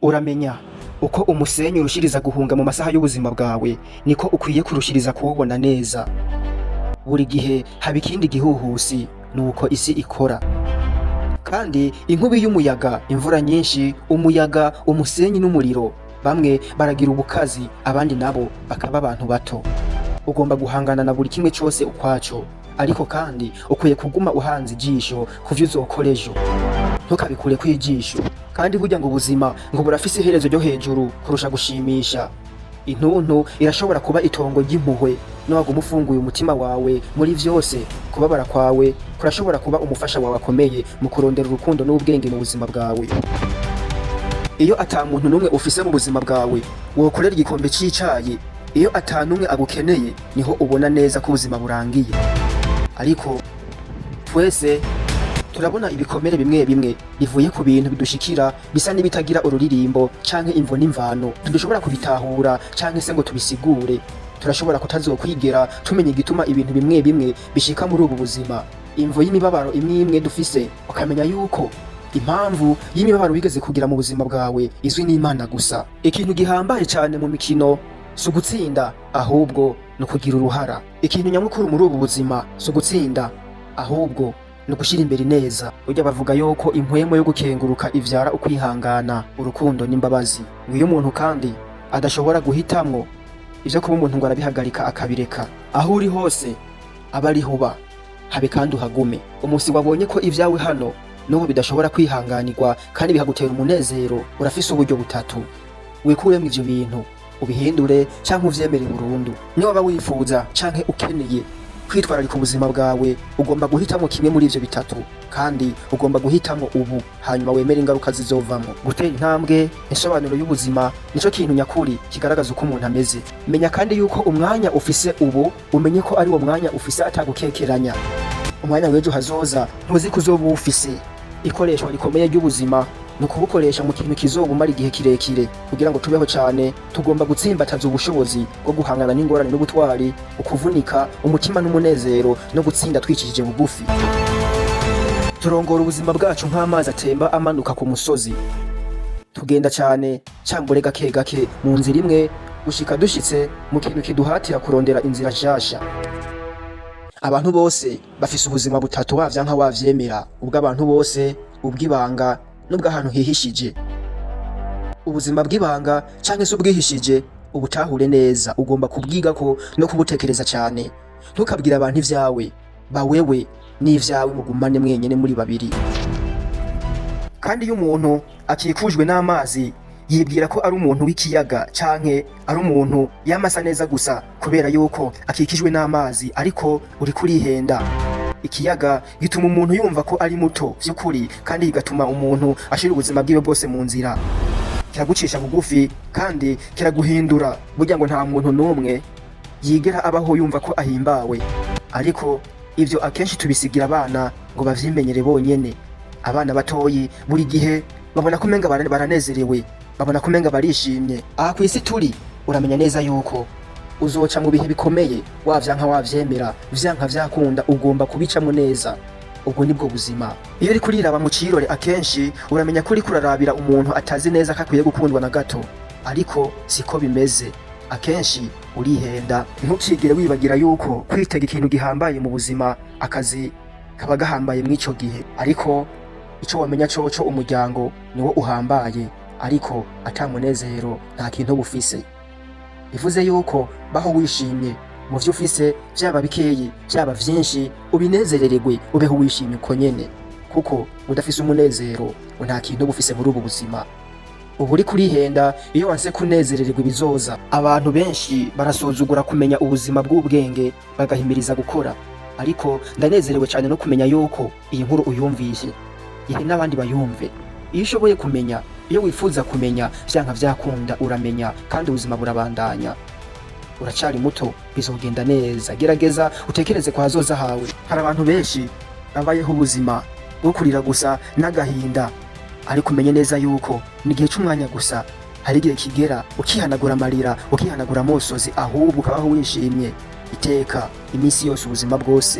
Uramenya uko umusenyi urushiriza guhunga mu masaha y'ubuzima bwawe niko ukwiye kurushiriza kuwubona neza. Buri gihe haba ikindi gihuhusi nuko isi ikora. Kandi inkubi y'umuyaga, imvura nyinshi, umuyaga, umusenyi n'umuriro, bamwe baragira ubukazi abandi nabo bakaba abantu bato. Ugomba guhangana na buri kimwe cyose ukwaco, ariko kandi ukwiye kuguma uhanze ijisho kuvyo uzokora ejo. Ntukabikure kw'ijisho. Kandi burya ngo ubuzima ngo burafise iherezo ryo hejuru kurusha gushimisha. Intuntu irashobora kuba itongo ry'impuhwe, niwaguma ufunguye umutima wawe muri vyose, kubabara kwawe kurashobora kuba umufasha wawe akomeye mu kurondera urukundo n'ubwenge mu buzima bwawe. Iyo ata muntu numwe ufise mu buzima bwawe wokorera igikombe c'icayi, iyo ata numwe agukeneye niho ubona neza ko ubuzima burangiye. Ariko twese turabona ibikomere bimwe bimwe bivuye ku bintu bidushikira bisa n'ibitagira ururirimbo canke imvo n'imvano tudushobora kubitahura canke se ngo tubisigure. Turashobora kutazokwigera tumenya igituma ibintu bimwe bimwe bishika muri ubu buzima. Imvo y'imibabaro imwe imwe dufise ukamenya yuko impamvu y'imibabaro wigeze kugira mu buzima bwawe izwi n'Imana gusa. Ikintu gihambaye cyane mu mikino si ugutsinda, ahubwo no kugira uruhara. Ikintu nyamukuru muri ubu buzima si ugutsinda, ahubwo no gushira imbere neza. Burya bavuga yuko impwemo yo gukenguruka ivyara ukwihangana, urukundo n'imbabazi. Iyo umuntu kandi adashobora guhitamwo ivyo kuba umuntu ngo arabihagarika akabireka, aho uri hose aba ari huba, habe kandi uhagume. Umusi wabonye ko ivyawe hano n'ubu bidashobora kwihanganirwa kandi bihagutera umunezero, urafise uburyo butatu. Wikuremo ivyo bintu, ubihindure canke uvyemere burundu. Niba wifuza canke ukeneye kwitwararika ubuzima bwawe, ugomba guhitamo kimwe muri ivyo bitatu, kandi ugomba guhitamo ubu, hanyuma wemere ingaruka zizovamwo. Gutera intambwe, insobanuro y'ubuzima nico kintu nyakuri kigaragaza uko umuntu ameze. Menya kandi yuko umwanya ufise ubu, umenye ko ari wo mwanya ufise atagukekeranya. Umwanya w'ejo hazoza ntuzi ko uzoba ufise. Ikoreshwa rikomeye ry'ubuzima ni ukubukoresha mu kintu kizobumara igihe kirekire. Kugira ngo tubeho cyane, tugomba gutsimbataza ubushobozi bwo guhangana n'ingorane n'ubutwari, ukuvunika, umutima n'umunezero, no gutsinda twicishije bugufi. Turongora ubuzima bwacu nk'amazi atemba amanuka ku musozi. Tugenda cyane cyangwa gake gake mu nzira imwe gushika dushitse mu kintu kiduhatira kurondera inzira nshasha. Abantu bose bafise ubuzima butatu wavyanka wavyemera, ubw'abantu bose, ubw'ibanga n'ubw'ahantu hihishije. Ubuzima bw'ibanga canke se ubwihishije ubutahure neza, ugomba kubwigako no kubutekereza cyane. Ntukabwira abantu ivyawe, bawewe n'ivyawe mugumane mwenyene muri babiri. Kandi iyo umuntu akikujwe n'amazi yibwira ko ari umuntu w'ikiyaga canke ari umuntu yamasa neza gusa kubera yuko akikijwe n'amazi, ariko uri kurihenda. Ikiyaga gituma umuntu yumva ko ari muto vy'ukuri, kandi kigatuma umuntu ashira ubuzima bwiwe bwose mu nzira. Kiragucisha bugufi kandi kiraguhindura. Burya ngo nta muntu n'umwe yigera abaho yumva ko ahimbawe, ariko ivyo akenshi tubisigira abana ngo bavyimenyere bonyene. Abana batoyi buri gihe babona ko umenga baranezerewe, babona ko umenga barishimye. Aha kw'isi turi uramenya neza yuko uzoca mu bihe bikomeye, wavyanka wavyemera, vyanka vyakunda, ugomba kubicamwo neza. Ubwo nibwo buzima. Iyo uri kuriraba mu cirore akenshi uramenya ko uri kurarabira umuntu atazi neza ko akwiye gukundwa na gato, ariko siko bimeze. Akenshi urihenda. Ntukigere wibagira yuko kwitega ikintu gihambaye mu buzima, akazi kaba gahambaye mw'ico gihe. Ariko ico wamenya coco umuryango niwo uhambaye, ariko ata munezero nta kintu bufise. Bivuze yuko baho wishimye mu vyo ufise, vyaba bikeyi vyaba vyinshi, ubinezerererwe, ubeho wishimye uko nyene, kuko udafise umunezero nta kintu bufise muri ubu buzima. Ubu uri kurihenda iyo wanse kunezerererwa ibizoza. Abantu benshi barasuzugura kumenya ubuzima bw'ubwenge, bagahimiriza gukora. Ariko ndanezerewe cyane no kumenya yuko iyi nkuru uyumvise, ihe n'abandi bayumve. Iyo ushoboye kumenya, iyo wifuza kumenya, vyanka vyakunda uramenya, kandi ubuzima burabandanya. Uracari muto, bizogenda neza. Gerageza utekereze kwa hazoza hawe. Hari abantu benshi babayeho ubuzima bwo kurira gusa n'agahinda, ariko umenye neza yuko ni igihe c'umwanya gusa. Hari igihe kigera ukihanagura amarira, ukihanagura amosozi, ahubwo ukabaho wishimye iteka iminsi yose ubuzima bwose.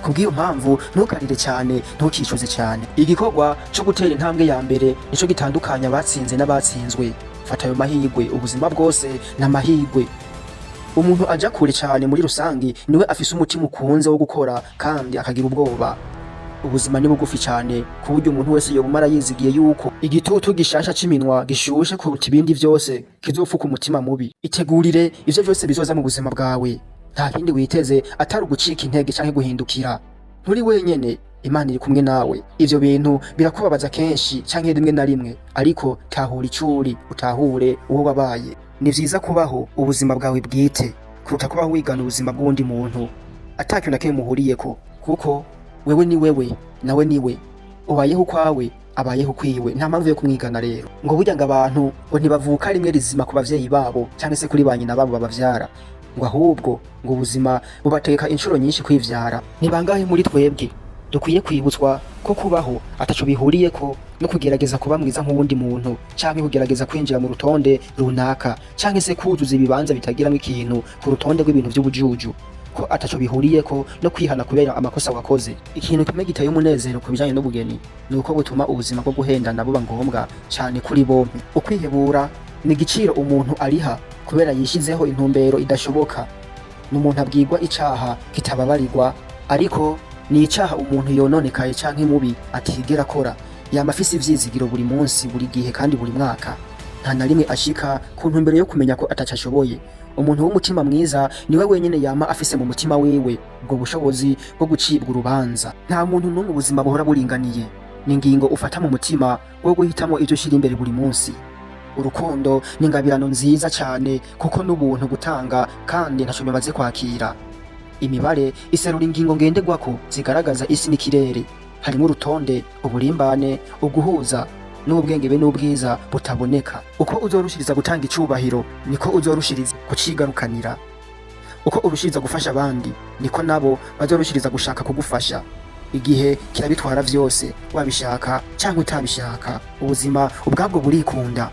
kubw'iyo mpamvu ntukarire cyane, ntukicuze cyane. Igikorwa cyo gutera intambwe ya mbere nico gitandukanya abatsinze n'abatsinzwe. Fata ayo mahirwe, ubuzima bwose n'amahirwe. Umuntu aja kure cyane muri rusangi niwe afise umutima ukunze wo gukora kandi akagira ubwoba. Ubuzima ni bugufi cyane ku buryo umuntu wese yobumara yizigiye yuko igitutu gishasha c'iminwa gishushe kuruta ibindi vyose kizofuka umutima mubi. Itegurire ivyo vyose bizoza mu buzima bwawe, nta kindi witeze atari ugucika intege canke guhindukira. Nturi wenyene, Imana iri kumwe nawe. Ivyo bintu birakubabaza kenshi canke rimwe na rimwe, ariko tahura icuri utahure uwo wabaye. Ni vyiza kubaho ubuzima bwawe bwite kuruta kubaho wigana ubuzima bw'undi muntu atakintu na kimwe muhuriyeko, kuko wewe ni wewe nawe niwe, ubayeho kwawe abayeho kwiwe, nta mpamvu yo kumwigana rero. Ngo burya ngo abantu ngo ntibavuka rimwe rizima ku bavyeyi babo cyangwa se kuri banyina babo babavyara, ngo ahubwo ngo ubuzima bubateka inshuro nyinshi kwivyara. Ni bangahe muri twebwe dukwiye kwibutswa ko kubaho ataco bihuriyeko no kugerageza kuba mwiza nk'uwundi muntu, canke kugerageza kwinjira mu rutonde runaka, canke se kuzuza ibibanza bitagiramo ikintu ku rutonde rw'ibintu vy'ubujuju, ko ataco bihuriyeko no kwihana kubera amakosa wakoze. Ikintu kimwe giteye umunezero ku bijanye n'ubugeni nuko butuma ubuzima bwo guhendana buba ngombwa cyane kuri bompi. Ukwihebura ni igiciro umuntu ariha kubera yishizeho intumbero idashoboka. N'umuntu abwirwa icaha kitababarirwa, ariko ni icaha umuntu yononekaye canke mubi atigera akora, yama afise ivyizigiro buri munsi, buri gihe kandi buri mwaka. Nta na rimwe ashika ku ntumbero yo kumenya ko atacashoboye. Umuntu w'umutima mwiza niwe wenyene yama afise mu mutima wiwe ubwo bushobozi bwo gucibwa urubanza. Nta muntu n'umwe ubuzima buhora buringaniye, ni ingingo ufata mu mutima wo guhitamo ivyo ushira imbere buri munsi. Urukundo ni ingabirano nziza cyane kuko n'ubuntu gutanga kandi ntaco bimaze kwakira. Imibare iserura ingingo ngenderwako zigaragaza isi n'ikirere, harimo urutonde, uburimbane, uguhuza n'ubwenge be n'ubwiza butaboneka. Uko uzorushiriza gutanga icubahiro niko uzorushiriza kucigarukanira. Uko urushiriza gufasha abandi niko nabo bazorushiriza gushaka kugufasha. Igihe kirabitwara vyose, wabishaka cyangwa utabishaka. Ubuzima ubwabwo burikunda.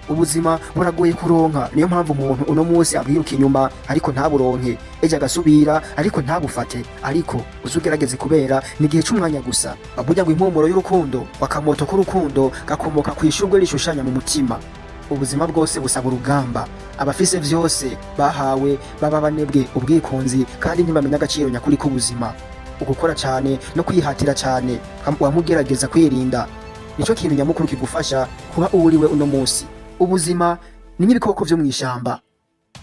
Ubuzima buragoye kuronka, niyo mpamvu umuntu uno munsi abwiruka inyuma ariko ntaburonke, ejo agasubira ariko ntabufate, ariko uzugerageze kubera ni igihe c'umwanya gusa. Bavuga ngo impumuro y'urukundo, wakamoto k'urukundo gakomoka kw'ishurwe rishushanya mu mutima. Ubuzima bwose busaba urugamba, abafise vyose bahawe baba banebwe ubwikunzi kandi ntibamenya agaciro nyakuri k'ubuzima. Ugukora cyane no kwihatira cyane wamugerageza kwirinda nico kintu nyamukuru kigufasha kuba uwuriwe uno munsi. Ubuzima ni nk'ibikoko vyo mw'ishamba.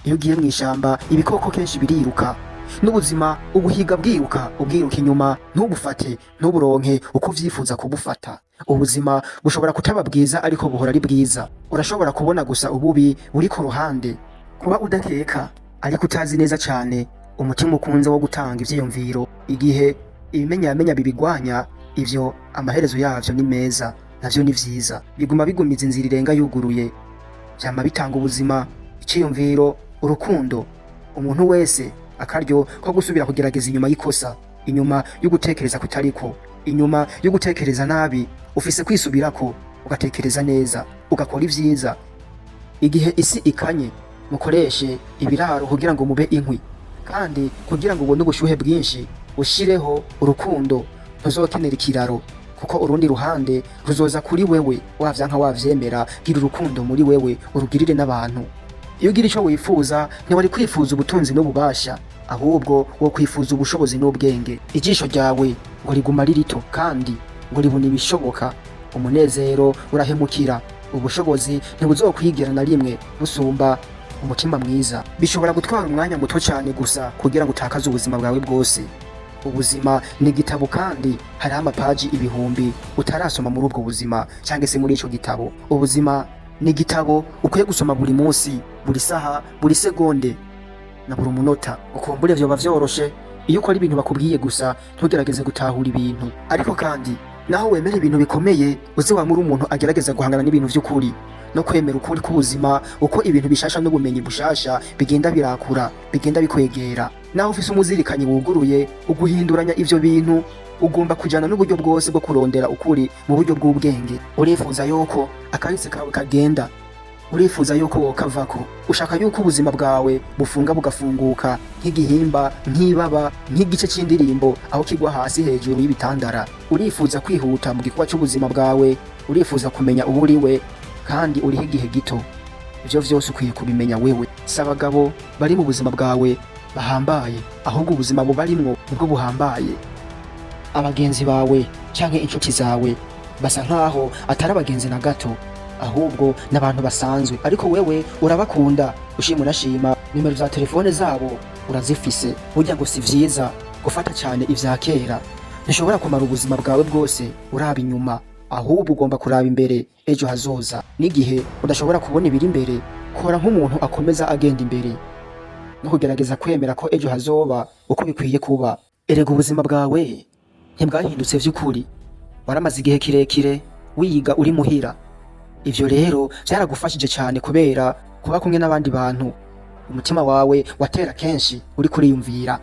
Iyo ugiye mw'ishamba ibikoko kenshi biriruka, n'ubuzima ubuhiga bwiruka, ubwiruka inyuma ntubufate, ntuburonke uko vyifuza kubufata. Ubuzima bushobora kutaba bwiza ariko buhora ari bwiza. Urashobora kubona gusa ububi buri ku ruhande, kuba udakeka ariko utazi neza cyane, umutima ukunze wo gutanga ivyiyumviro. Igihe ibimenyamenya bibigwanya, ivyo amaherezo yavyo ni meza, navyo ni vyiza, biguma bigumiza inzira irenga yuguruye. Vyama bitanga ubuzima, iciyumviro, urukundo. Umuntu wese akaryo ko gusubira kugerageza inyuma y'ikosa, inyuma yo gutekereza kutariko, inyuma yo gutekereza nabi, ufise kwisubirako ugatekereza neza, ugakora ivyiza. Igihe isi ikanye, mukoreshe ibiraro kugira ngo mube inkwi, kandi kugira ngo ubone ubushuhe bwinshi ushireho urukundo. Ntuzokenera ikiraro kuko urundi ruhande ruzoza kuri wewe, wavyanka wavyemera. Gira urukundo muri wewe, urugirire n'abantu. Iyo ugira ico wifuza, ntiwari kwifuza ubutunzi n'ububasha, ahubwo wo kwifuza ubushobozi n'ubwenge. Ijisho ryawe ngo riguma rito kandi ngo ribona ibishoboka. Umunezero urahemukira, ubushobozi ntibuzokwigira na rimwe busumba umutima mwiza. Bishobora gutwara umwanya muto cyane gusa kugira ngo utakaze ubuzima bwawe bwose. Ubuzima ni igitabo kandi hari amapaji ibihumbi utarasoma muri ubwo buzima cyangwa se muri ico gitabo. Ubuzima ni igitabo ukwiye gusoma buri munsi, buri saha, buri segonde na buri munota. Ukumbure vyoba vyoroshe iyo ukora ibintu bakubwiye gusa, ntugerageze gutahura ibintu. Ariko kandi naho wemera ibintu bikomeye, uze wamuri umuntu agerageza guhangana n'ibintu vy'ukuri no kwemera ukuri k'ubuzima. Uko ibintu bishasha n'ubumenyi bushasha bigenda birakura, bigenda bikwegera, naho ufise umuzirikanyi wuguruye uguhinduranya ivyo bintu, ugomba kujana n'uburyo bwose bwo kurondera ukuri mu buryo bw'ubwenge. Urifuza yuko akahise kawe kagenda urifuza yuko wokavako, ushaka yuko ubuzima bwawe bufunga bugafunguka nk'igihimba, nk'ibaba, nk'igice c'indirimbo aho kigwa hasi hejuru y'ibitandara. Urifuza kwihuta mu gikorwa c'ubuzima bwawe, urifuza kumenya uwo uriwe kandi uriho igihe gito. Ivyo vyose ukwiye kubimenya wewe. Si abagabo bari mu buzima bwawe bahambaye, ahubwo ubuzima bubarimwo nibwo buhambaye. Abagenzi bawe canke inshuti zawe basa nkaho atari abagenzi na gato, ahubwo n'abantu basanzwe, ariko wewe urabakunda, ushima unashima. Nimero za telefone zabo urazifise. Burya ngo si vyiza gufata cyane ivya kera. Ntushobora kumara ubuzima bwawe bwose uraba inyuma, ahubwo ugomba kuraba imbere ejo hazoza. N'igihe udashobora kubona ibiri imbere, kora nk'umuntu akomeza agenda imbere no kugerageza kwemera ko ejo hazoba uko bikwiye kuba. Erega ubuzima bwawe ntibwahindutse vy'ukuri, waramaze igihe kirekire wiga uri muhira. Ivyo rero vyaragufashije cyane kubera kuba kumwe n'abandi bantu. Umutima wawe watera kenshi uri kuriyumvira,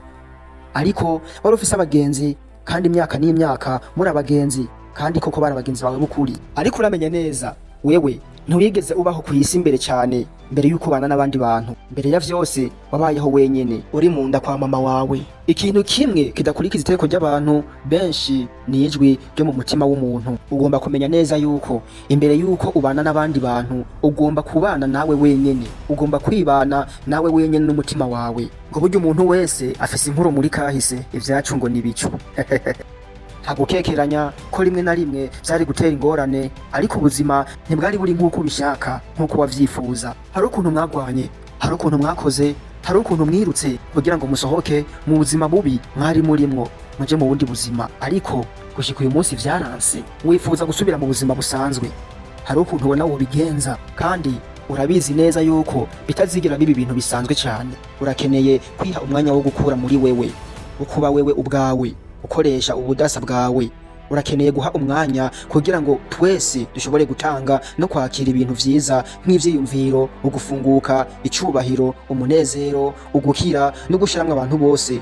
ariko wari ufise abagenzi, kandi imyaka n'imyaka muri abagenzi, kandi koko bari abagenzi bawe b'ukuri. Ariko uramenye neza wewe nturigeze ubaho ku isi imbere cyane, mbere yuko ubana n'abandi bantu. Mbere ya vyose wabayeho wenyene uri mu nda kwa mama wawe. Ikintu kimwe kidakurikiza iteko ry'abantu benshi ni ijwi ryo mu mutima w'umuntu. Ugomba kumenya neza yuko imbere yuko ubana n'abandi bantu ugomba kubana nawe wenyene, ugomba kwibana nawe wenyene n'umutima wawe. Ngo burya umuntu wese afise inkuru muri kahise, ivyacu ngo nibicu. Ntagukekeranya ko rimwe na rimwe vyari gutera ingorane, ariko ubuzima ntibwari buri nk'uko ubishaka, nk'uko wavyifuza. Hari ukuntu mwagwanye, hari ukuntu mwakoze, hari ukuntu mwirutse kugira ngo musohoke mu buzima bubi mwari murimwo muje mu bundi buzima, ariko gushika uyu munsi vyaranse. Wifuza gusubira mu buzima busanzwe. Hari ukuntu ubona wobigenza, kandi urabizi neza yuko bitazigira biba ibintu bisanzwe cyane. Urakeneye kwiha umwanya wo gukura muri wewe, ukuba wewe ubwawe, ukoresha ubudasa bwawe. Urakeneye guha umwanya kugira ngo twese dushobore gutanga no kwakira ibintu vyiza nk'ivyiyumviro, ugufunguka, icubahiro, umunezero, ugukira no gushiramwe abantu bose.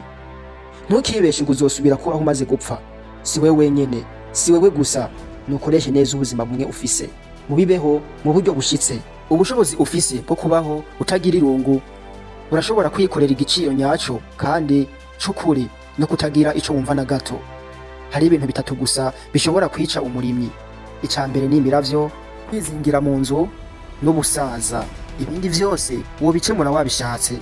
Ntukibeshe ngo uzosubira kubaho umaze gupfa. Si wewe wenyene, si wewe gusa. Nukoreshe neza ubuzima bumwe ufise, mubibeho mu buryo bushitse. Ubushobozi ufise bwo kubaho utagira irungu, urashobora kwikorera igiciro nyaco kandi c'ukuri no kutagira ico wumva na gato. Hari ibintu bitatu gusa bishobora kwica umurimyi. Icambere ni imiravyo, kwizingira mu nzu n'ubusaza. Ibindi vyose wobicemura wabishatse.